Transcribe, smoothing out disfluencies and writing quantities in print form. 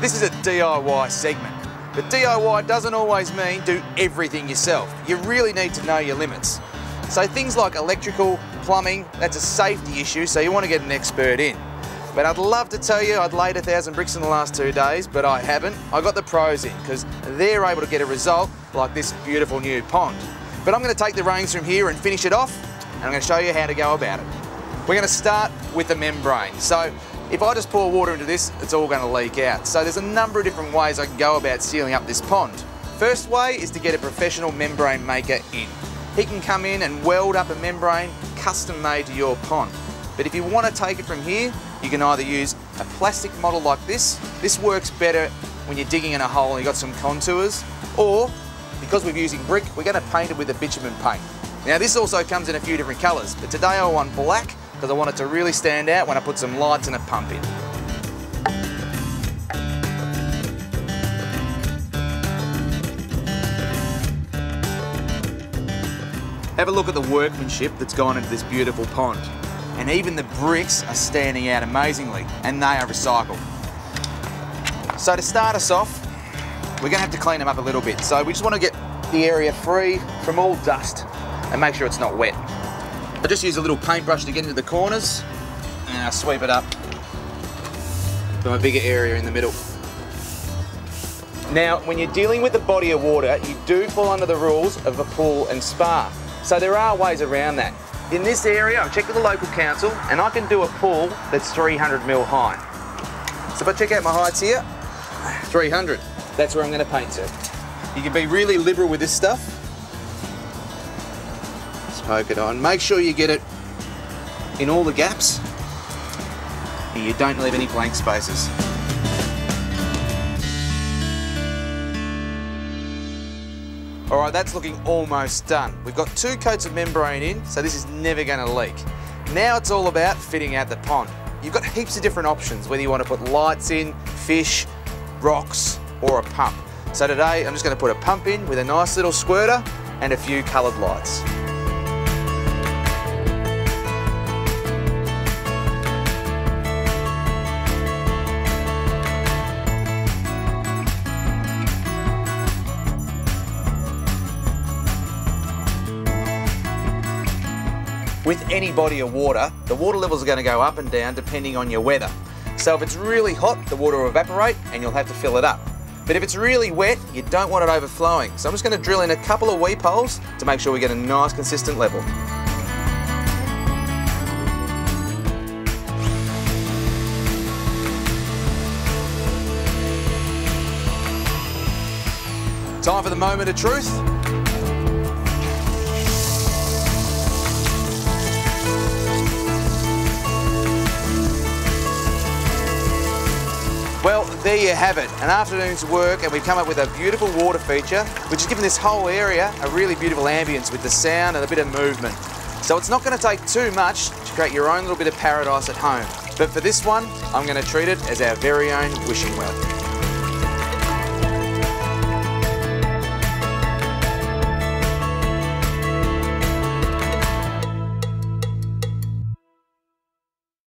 This is a DIY segment, but DIY doesn't always mean do everything yourself. You really need to know your limits. So things like electrical, plumbing, that's a safety issue, so you want to get an expert in. But I'd love to tell you I'd laid 1,000 bricks in the last 2 days, but I haven't. I got the pros in because they're able to get a result like this beautiful new pond. But I'm going to take the reins from here and finish it off, and I'm going to show you how to go about it. We're going to start with the membrane. So if I just pour water into this, it's all going to leak out. So there's a number of different ways I can go about sealing up this pond. First way is to get a professional membrane maker in. He can come in and weld up a membrane custom made to your pond. But if you want to take it from here, you can either use a plastic model like this. This works better when you're digging in a hole and you've got some contours. Or, because we're using brick, we're going to paint it with a bitumen paint. Now this also comes in a few different colours, but today I want black because I want it to really stand out when I put some lights and a pump in. Have a look at the workmanship that's gone into this beautiful pond. And even the bricks are standing out amazingly, and they are recycled. So to start us off, we're going to have to clean them up a little bit. So we just want to get the area free from all dust and make sure it's not wet. I just use a little paintbrush to get into the corners, and I sweep it up from a bigger area in the middle. Now, when you're dealing with the body of water, you do fall under the rules of a pool and spa. So there are ways around that. In this area, I've checked with the local council and I can do a pool that's 300 mil high. So if I check out my heights here, 300. That's where I'm going to paint to. You can be really liberal with this stuff. Just poke it on. Make sure you get it in all the gaps and you don't leave any blank spaces. Alright, that's looking almost done. We've got 2 coats of membrane in, so this is never going to leak. Now it's all about fitting out the pond. You've got heaps of different options, whether you want to put lights in, fish, rocks, or a pump. So today I'm just going to put a pump in with a nice little squirter and a few coloured lights. With any body of water, the water levels are going to go up and down depending on your weather. So if it's really hot, the water will evaporate and you'll have to fill it up. But if it's really wet, you don't want it overflowing. So I'm just going to drill in a couple of weep holes to make sure we get a nice consistent level. Time for the moment of truth. Well, there you have it, an afternoon's work, and we've come up with a beautiful water feature which has given this whole area a really beautiful ambience with the sound and a bit of movement. So it's not going to take too much to create your own little bit of paradise at home. But for this one, I'm going to treat it as our very own wishing well.